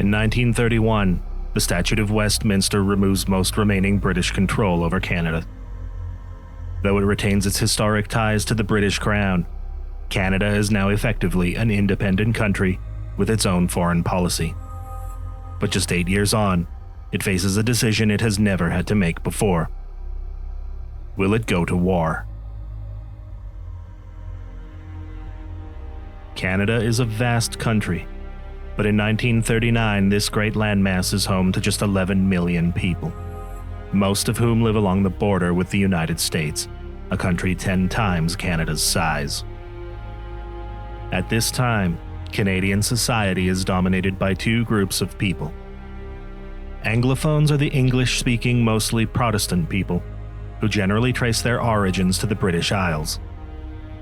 In 1931, the Statute of Westminster removes most remaining British control over Canada. Though it retains its historic ties to the British Crown, Canada is now effectively an independent country with its own foreign policy. But just 8 years on, it faces a decision it has never had to make before. Will it go to war? Canada is a vast country, but in 1939 this great landmass is home to just 11 million people, most of whom live along the border with the United States, a country 10 times Canada's size. At this time, Canadian society is dominated by two groups of people. Anglophones are the English-speaking, mostly Protestant people, who generally trace their origins to the British Isles.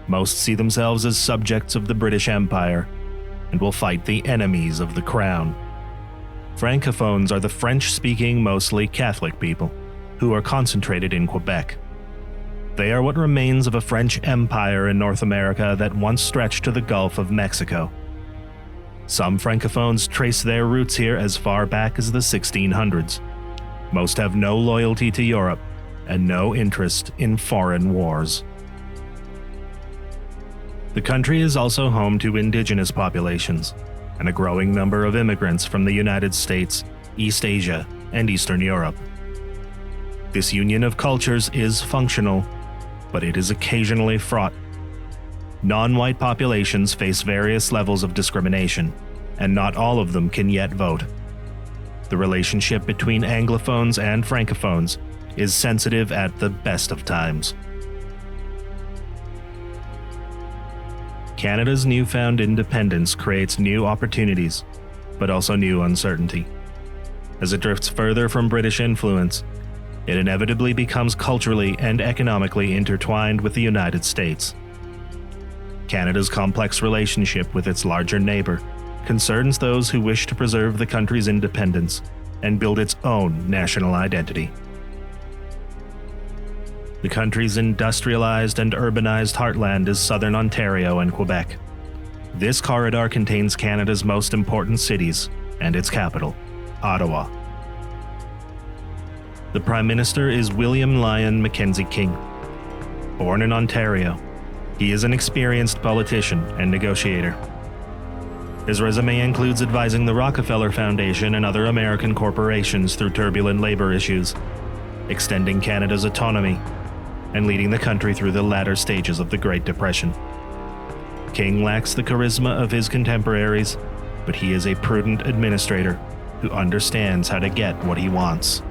Most see themselves as subjects of the British Empire and will fight the enemies of the Crown. Francophones are the French-speaking, mostly Catholic people, who are concentrated in Quebec. They are what remains of a French empire in North America that once stretched to the Gulf of Mexico. Some Francophones trace their roots here as far back as the 1600s. Most have no loyalty to Europe and no interest in foreign wars. The country is also home to indigenous populations and a growing number of immigrants from the United States, East Asia, and Eastern Europe. This union of cultures is functional, but it is occasionally fraught. Non-white populations face various levels of discrimination, and not all of them can yet vote. The relationship between Anglophones and Francophones is sensitive at the best of times. Canada's newfound independence creates new opportunities, but also new uncertainty. As it drifts further from British influence, it inevitably becomes culturally and economically intertwined with the United States. Canada's complex relationship with its larger neighbor concerns those who wish to preserve the country's independence and build its own national identity. The country's industrialized and urbanized heartland is southern Ontario and Quebec. This corridor contains Canada's most important cities and its capital, Ottawa. The Prime Minister is William Lyon Mackenzie King. Born in Ontario, he is an experienced politician and negotiator. His resume includes advising the Rockefeller Foundation and other American corporations through turbulent labor issues, extending Canada's autonomy, and leading the country through the latter stages of the Great Depression. King lacks the charisma of his contemporaries, but he is a prudent administrator who understands how to get what he wants.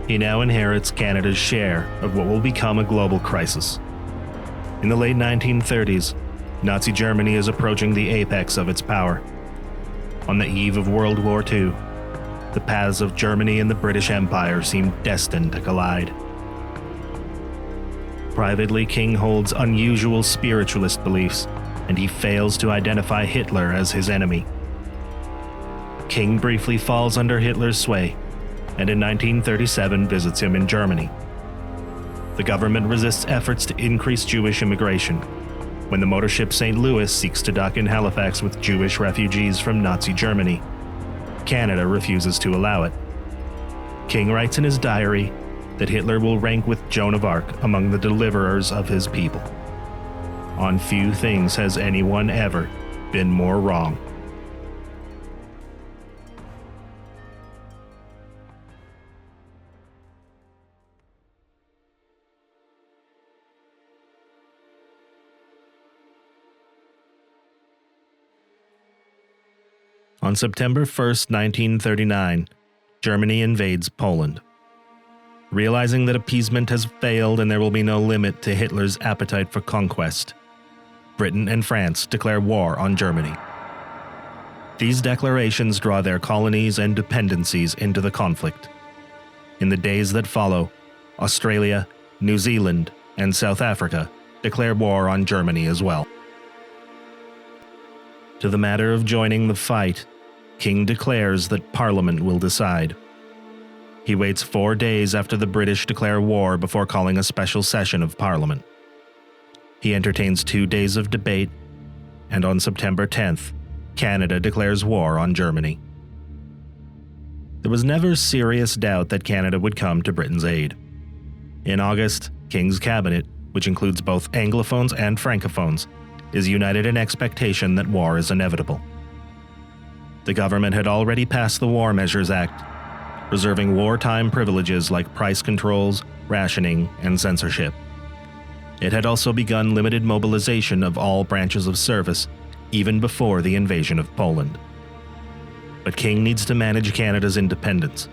He now inherits Canada's share of what will become a global crisis. In the late 1930s, Nazi Germany is approaching the apex of its power. On the eve of World War II, the paths of Germany and the British Empire seem destined to collide. Privately, King holds unusual spiritualist beliefs, and he fails to identify Hitler as his enemy. King briefly falls under Hitler's sway, and in 1937 visits him in Germany. The government resists efforts to increase Jewish immigration. When the motor ship St. Louis seeks to dock in Halifax with Jewish refugees from Nazi Germany, Canada refuses to allow it. King writes in his diary that Hitler will rank with Joan of Arc among the deliverers of his people. On few things has anyone ever been more wrong. On September 1st, 1939, Germany invades Poland. Realizing that appeasement has failed and there will be no limit to Hitler's appetite for conquest, Britain and France declare war on Germany. These declarations draw their colonies and dependencies into the conflict. In the days that follow, Australia, New Zealand, and South Africa declare war on Germany as well. To the matter of joining the fight, King declares that Parliament will decide. He waits 4 days after the British declare war before calling a special session of Parliament. He entertains 2 days of debate, and on September 10th, Canada declares war on Germany. There was never serious doubt that Canada would come to Britain's aid. In August, King's cabinet, which includes both Anglophones and Francophones, is united in expectation that war is inevitable. The government had already passed the War Measures Act, reserving wartime privileges like price controls, rationing, and censorship. It had also begun limited mobilization of all branches of service, even before the invasion of Poland. But King needs to manage Canada's independence,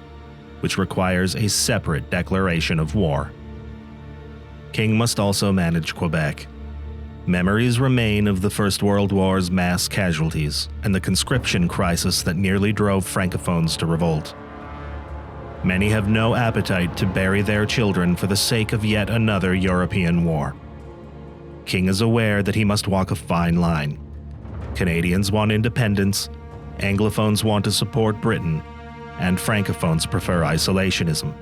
which requires a separate declaration of war. King must also manage Quebec. Memories remain of the First World War's mass casualties and the conscription crisis that nearly drove Francophones to revolt. Many have no appetite to bury their children for the sake of yet another European war. King is aware that he must walk a fine line. Canadians want independence, Anglophones want to support Britain, and Francophones prefer isolationism.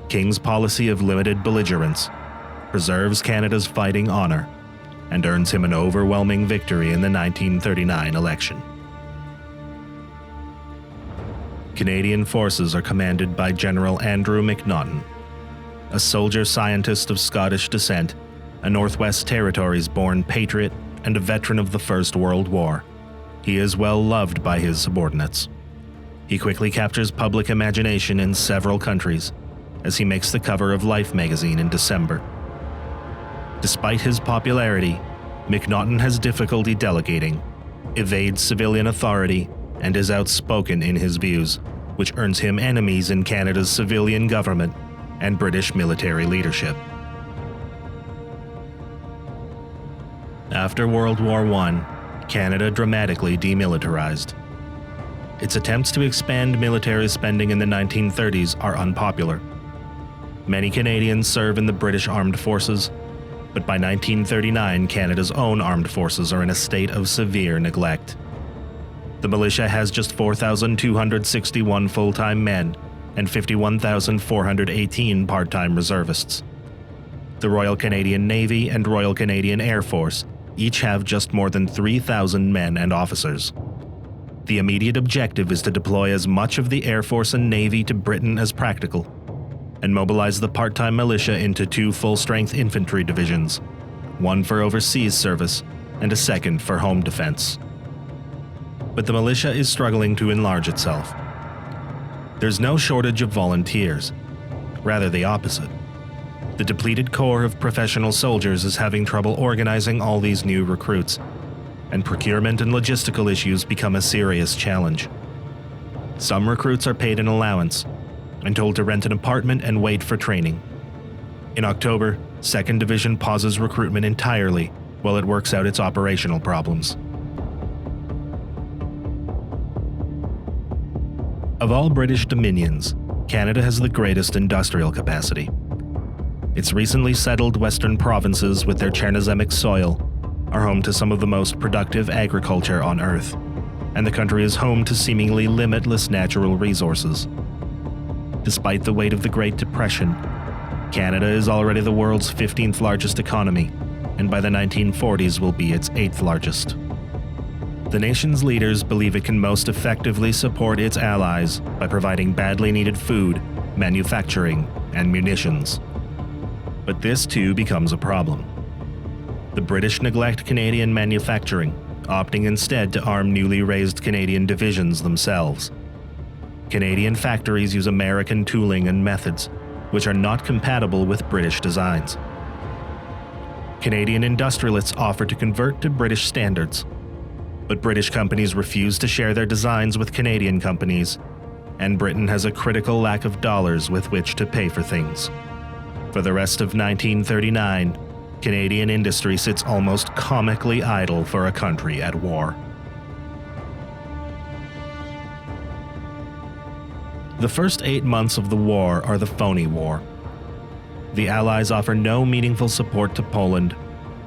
King's policy of limited belligerence preserves Canada's fighting honor and earns him an overwhelming victory in the 1939 election. Canadian forces are commanded by General Andrew McNaughton, a soldier-scientist of Scottish descent, a Northwest Territories-born patriot, and a veteran of the First World War. He is well loved by his subordinates. He quickly captures public imagination in several countries, as he makes the cover of Life magazine in December. Despite his popularity, McNaughton has difficulty delegating, evades civilian authority, and is outspoken in his views, which earns him enemies in Canada's civilian government and British military leadership. After World War I, Canada dramatically demilitarized. Its attempts to expand military spending in the 1930s are unpopular. Many Canadians serve in the British Armed Forces, but by 1939, Canada's own armed forces are in a state of severe neglect. The militia has just 4,261 full-time men and 51,418 part-time reservists. The Royal Canadian Navy and Royal Canadian Air Force each have just more than 3,000 men and officers. The immediate objective is to deploy as much of the Air Force and Navy to Britain as practical, and mobilize the part-time militia into 2 full-strength infantry divisions, one for overseas service and a second for home defense. But the militia is struggling to enlarge itself. There's no shortage of volunteers, rather the opposite. The depleted corps of professional soldiers is having trouble organizing all these new recruits, and procurement and logistical issues become a serious challenge. Some recruits are paid an allowance and told to rent an apartment and wait for training. In October, 2nd Division pauses recruitment entirely while it works out its operational problems. Of all British dominions, Canada has the greatest industrial capacity. Its recently settled western provinces with their Chernozemic soil are home to some of the most productive agriculture on Earth, and the country is home to seemingly limitless natural resources. Despite the weight of the Great Depression, Canada is already the world's 15th largest economy, and by the 1940s will be its 8th largest. The nation's leaders believe it can most effectively support its allies by providing badly needed food, manufacturing, and munitions. But this too becomes a problem. The British neglect Canadian manufacturing, opting instead to arm newly raised Canadian divisions themselves. Canadian factories use American tooling and methods, which are not compatible with British designs. Canadian industrialists offer to convert to British standards, but British companies refuse to share their designs with Canadian companies, and Britain has a critical lack of dollars with which to pay for things. For the rest of 1939, Canadian industry sits almost comically idle for a country at war. The first 8 months of the war are the phony war. The Allies offer no meaningful support to Poland,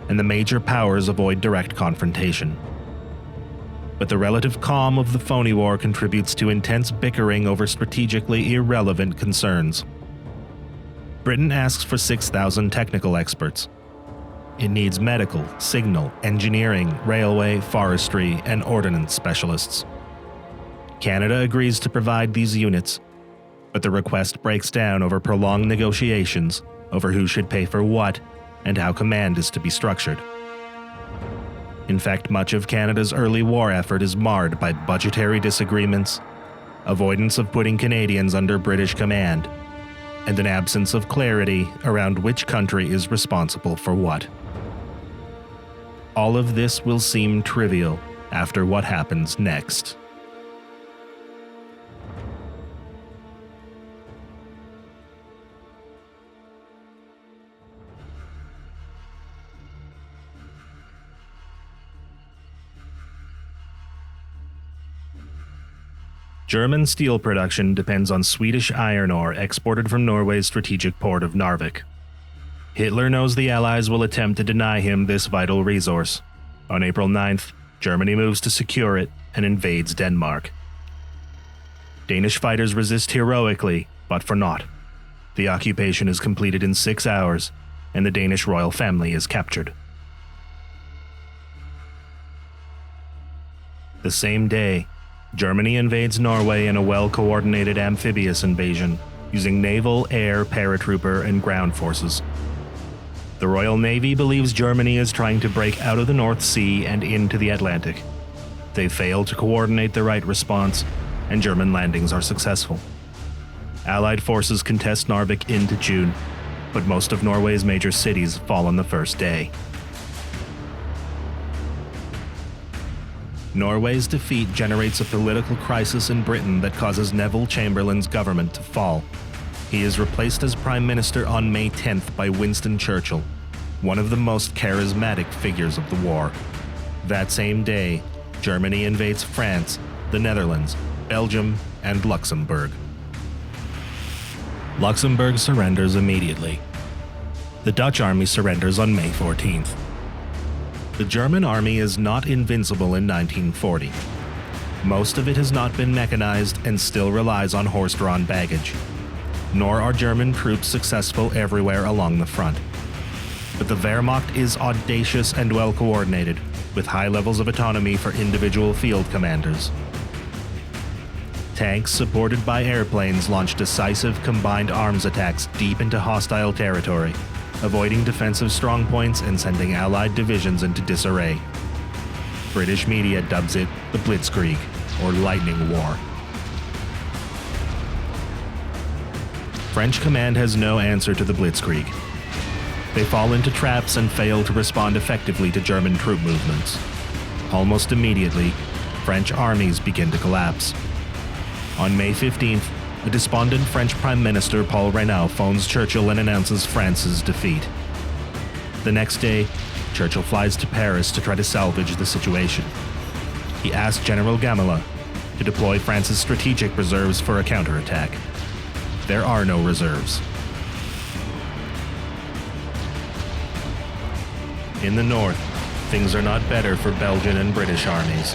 and the major powers avoid direct confrontation. But the relative calm of the phony war contributes to intense bickering over strategically irrelevant concerns. Britain asks for 6,000 technical experts. It needs medical, signal, engineering, railway, forestry, and ordnance specialists. Canada agrees to provide these units, but the request breaks down over prolonged negotiations over who should pay for what and how command is to be structured. In fact, much of Canada's early war effort is marred by budgetary disagreements, avoidance of putting Canadians under British command, and an absence of clarity around which country is responsible for what. All of this will seem trivial after what happens next. German steel production depends on Swedish iron ore exported from Norway's strategic port of Narvik. Hitler knows the Allies will attempt to deny him this vital resource. On April 9th, Germany moves to secure it and invades Denmark. Danish fighters resist heroically, but for naught. The occupation is completed in 6 hours, and the Danish royal family is captured. The same day, Germany invades Norway in a well-coordinated amphibious invasion, using naval, air, paratrooper, and ground forces. The Royal Navy believes Germany is trying to break out of the North Sea and into the Atlantic. They fail to coordinate the right response, and German landings are successful. Allied forces contest Narvik into June, but most of Norway's major cities fall on the first day. Norway's defeat generates a political crisis in Britain that causes Neville Chamberlain's government to fall. He is replaced as Prime Minister on May 10th by Winston Churchill, one of the most charismatic figures of the war. That same day, Germany invades France, the Netherlands, Belgium, and Luxembourg. Luxembourg surrenders immediately. The Dutch army surrenders on May 14th. The German army is not invincible in 1940. Most of it has not been mechanized and still relies on horse-drawn baggage. Nor are German troops successful everywhere along the front. But the Wehrmacht is audacious and well-coordinated, with high levels of autonomy for individual field commanders. Tanks supported by airplanes launch decisive combined arms attacks deep into hostile territory, avoiding defensive strongpoints and sending Allied divisions into disarray. British media dubs it the Blitzkrieg, or Lightning War. French command has no answer to the Blitzkrieg. They fall into traps and fail to respond effectively to German troop movements. Almost immediately, French armies begin to collapse. On May 15th, a despondent French Prime Minister Paul Reynaud phones Churchill and announces France's defeat. The next day, Churchill flies to Paris to try to salvage the situation. He asks General Gamelin to deploy France's strategic reserves for a counterattack. There are no reserves. In the north, things are not better for Belgian and British armies.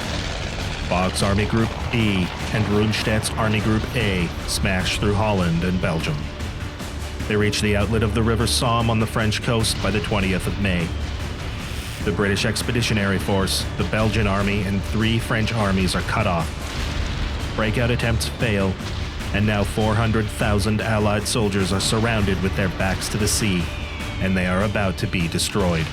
Bach's Army Group E and Rundstedt's Army Group A smash through Holland and Belgium. They reach the outlet of the River Somme on the French coast by the 20th of May. The British Expeditionary Force, the Belgian Army, and 3 French armies are cut off. Breakout attempts fail, and now 400,000 Allied soldiers are surrounded with their backs to the sea, and they are about to be destroyed.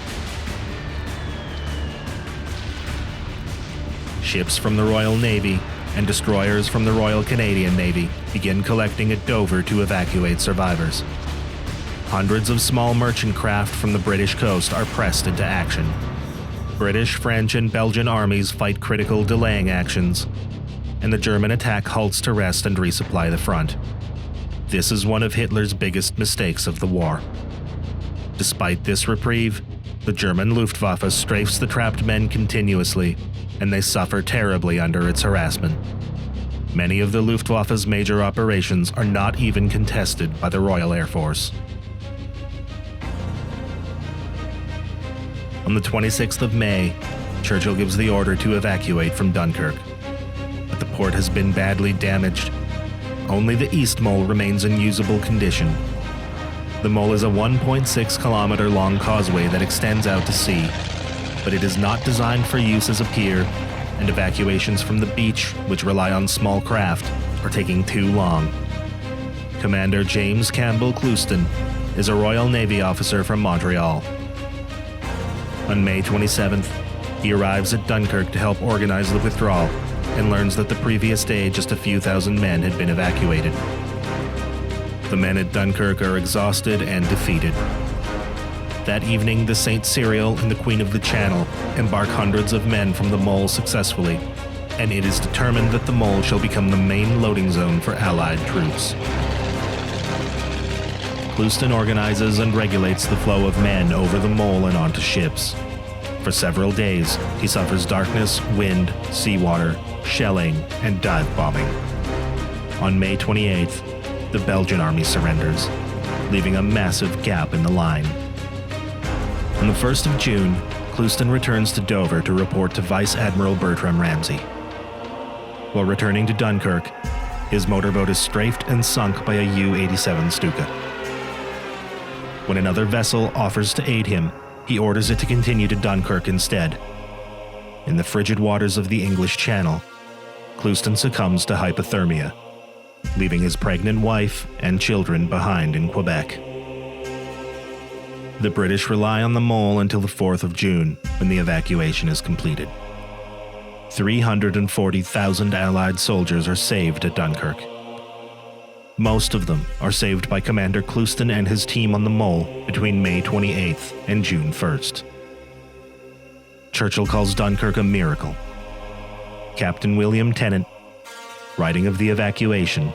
Ships from the Royal Navy and destroyers from the Royal Canadian Navy begin collecting at Dover to evacuate survivors. Hundreds of small merchant craft from the British coast are pressed into action. British, French, and Belgian armies fight critical delaying actions, and the German attack halts to rest and resupply the front. This is one of Hitler's biggest mistakes of the war. Despite this reprieve, the German Luftwaffe strafes the trapped men continuously, and they suffer terribly under its harassment. Many of the Luftwaffe's major operations are not even contested by the Royal Air Force. On the 26th of May, Churchill gives the order to evacuate from Dunkirk. But the port has been badly damaged. Only the East Mole remains in usable condition. The mole is a 1.6-kilometer long causeway that extends out to sea, but it is not designed for use as a pier, and evacuations from the beach, which rely on small craft, are taking too long. Commander James Campbell Clouston is a Royal Navy officer from Montreal. On May 27th, he arrives at Dunkirk to help organize the withdrawal and learns that the previous day just a few thousand men had been evacuated. The men at Dunkirk are exhausted and defeated. That evening, the St. Cyril and the Queen of the Channel embark hundreds of men from the mole successfully, and it is determined that the mole shall become the main loading zone for Allied troops. Clouston organizes and regulates the flow of men over the mole and onto ships. For several days, he suffers darkness, wind, seawater, shelling, and dive bombing. On May 28th, the Belgian army surrenders, leaving a massive gap in the line. On the 1st of June, Clouston returns to Dover to report to Vice Admiral Bertram Ramsay. While returning to Dunkirk, his motorboat is strafed and sunk by a U-87 Stuka. When another vessel offers to aid him, he orders it to continue to Dunkirk instead. In the frigid waters of the English Channel, Clouston succumbs to hypothermia, leaving his pregnant wife and children behind in Quebec. The British rely on the mole until the 4th of June, when the evacuation is completed. 340,000 Allied soldiers are saved at Dunkirk. Most of them are saved by Commander Clouston and his team on the mole between May 28th and June 1st. Churchill calls Dunkirk a miracle. Captain William Tennant, writing of the evacuation,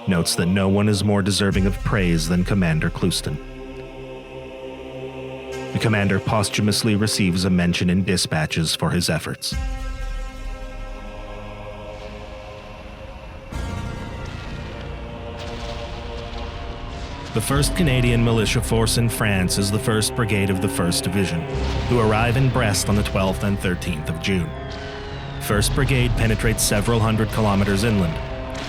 notes that no one is more deserving of praise than Commander Clouston. The commander posthumously receives a mention in dispatches for his efforts. The 1st Canadian Militia Force in France is the 1st Brigade of the 1st Division, who arrive in Brest on the 12th and 13th of June. 1st Brigade penetrates several hundred kilometers inland,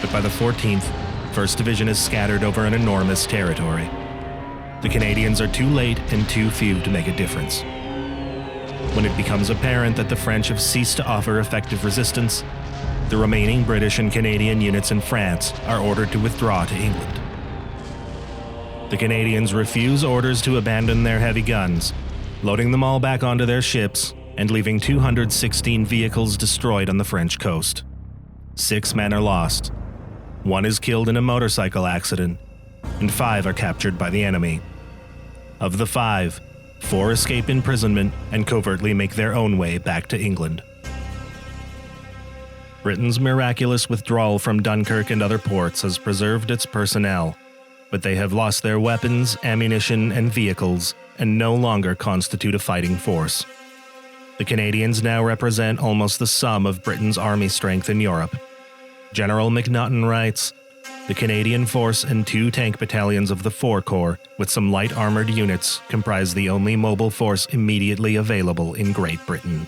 but by the 14th, 1st Division is scattered over an enormous territory. The Canadians are too late and too few to make a difference. When it becomes apparent that the French have ceased to offer effective resistance, the remaining British and Canadian units in France are ordered to withdraw to England. The Canadians refuse orders to abandon their heavy guns, loading them all back onto their ships and leaving 216 vehicles destroyed on the French coast. 6 men are lost. 1 is killed in a motorcycle accident, and 5 are captured by the enemy. Of the 5, 4 escape imprisonment and covertly make their own way back to England. Britain's miraculous withdrawal from Dunkirk and other ports has preserved its personnel, but they have lost their weapons, ammunition, and vehicles, and no longer constitute a fighting force. The Canadians now represent almost the sum of Britain's army strength in Europe. General MacNaughton writes, "The Canadian force and 2 tank battalions of the 4 Corps, with some light armored units, comprise the only mobile force immediately available in Great Britain."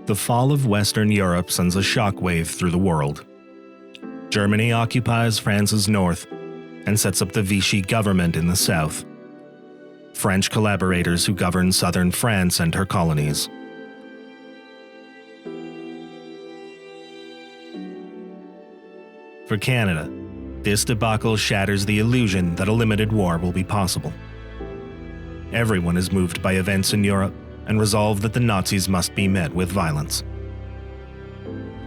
The fall of Western Europe sends a shockwave through the world. Germany occupies France's north and sets up the Vichy government in the south. French collaborators who govern southern France and her colonies. For Canada, this debacle shatters the illusion that a limited war will be possible. Everyone is moved by events in Europe and resolved that the Nazis must be met with violence.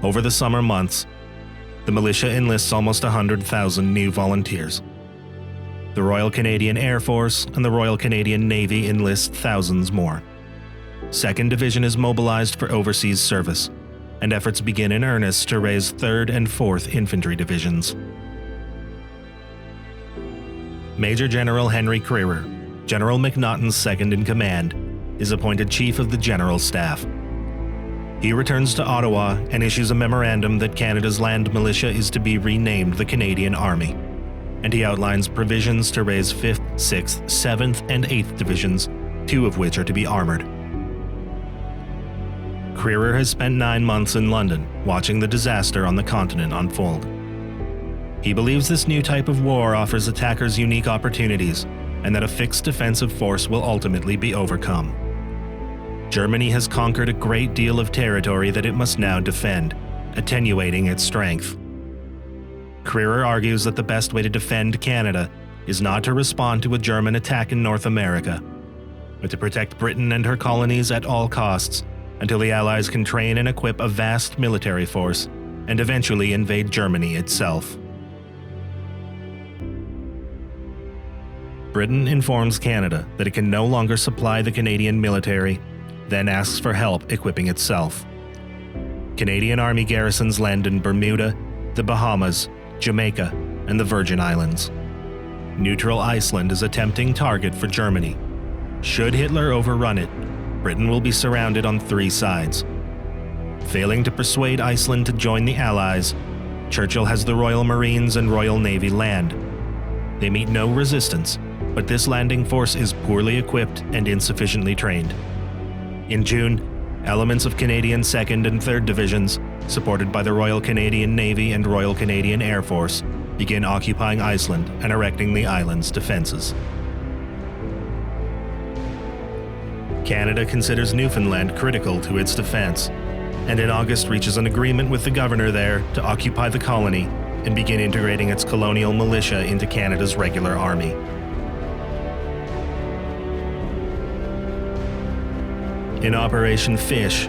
Over the summer months, the militia enlists almost 100,000 new volunteers. The Royal Canadian Air Force and the Royal Canadian Navy enlist thousands more. 2nd Division is mobilized for overseas service, and efforts begin in earnest to raise 3rd and 4th Infantry Divisions. Major General Henry Crerar, General McNaughton's second in command, is appointed Chief of the General Staff. He returns to Ottawa and issues a memorandum that Canada's land militia is to be renamed the Canadian Army, and he outlines provisions to raise 5th, 6th, 7th, and 8th Divisions, 2 of which are to be armored. Crerar has spent 9 months in London, watching the disaster on the continent unfold. He believes this new type of war offers attackers unique opportunities, and that a fixed defensive force will ultimately be overcome. Germany has conquered a great deal of territory that it must now defend, attenuating its strength. Crerar argues that the best way to defend Canada is not to respond to a German attack in North America, but to protect Britain and her colonies at all costs until the Allies can train and equip a vast military force and eventually invade Germany itself. Britain informs Canada that it can no longer supply the Canadian military, then asks for help equipping itself. Canadian Army garrisons land in Bermuda, the Bahamas, Jamaica, and the Virgin Islands. Neutral Iceland is a tempting target for Germany. Should Hitler overrun it, Britain will be surrounded on 3 sides. Failing to persuade Iceland to join the Allies, Churchill has the Royal Marines and Royal Navy land. They meet no resistance, but this landing force is poorly equipped and insufficiently trained. In June, elements of Canadian 2nd and 3rd Divisions, supported by the Royal Canadian Navy and Royal Canadian Air Force, begin occupying Iceland and erecting the island's defenses. Canada considers Newfoundland critical to its defense, and in August reaches an agreement with the governor there to occupy the colony and begin integrating its colonial militia into Canada's regular army. In Operation Fish,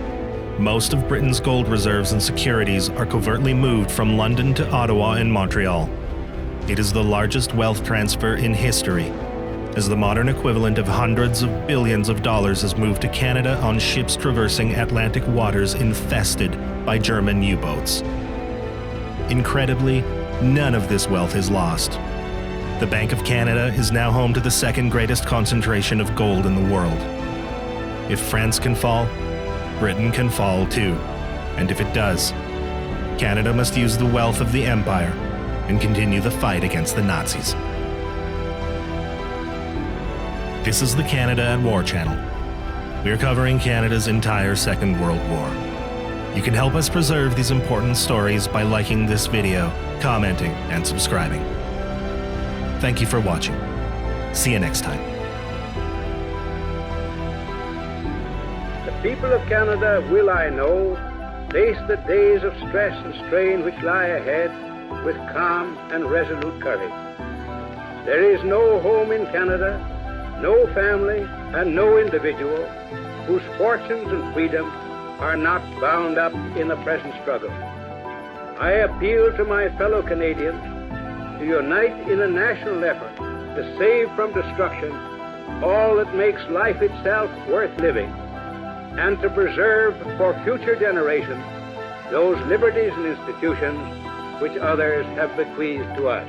most of Britain's gold reserves and securities are covertly moved from London to Ottawa and Montreal. It is the largest wealth transfer in history, as the modern equivalent of hundreds of billions of dollars is moved to Canada on ships traversing Atlantic waters infested by German U-boats. Incredibly, none of this wealth is lost. The Bank of Canada is now home to the 2nd greatest concentration of gold in the world. If France can fall, Britain can fall too, and if it does, Canada must use the wealth of the Empire and continue the fight against the Nazis. This is the Canada at War channel. We are covering Canada's entire Second World War. You can help us preserve these important stories by liking this video, commenting, and subscribing. Thank you for watching. See you next time. The people of Canada will, I know, face the days of stress and strain which lie ahead with calm and resolute courage. There is no home in Canada, no family, and no individual whose fortunes and freedom are not bound up in the present struggle. I appeal to my fellow Canadians to unite in a national effort to save from destruction all that makes life itself worth living, and to preserve for future generations those liberties and institutions which others have bequeathed to us.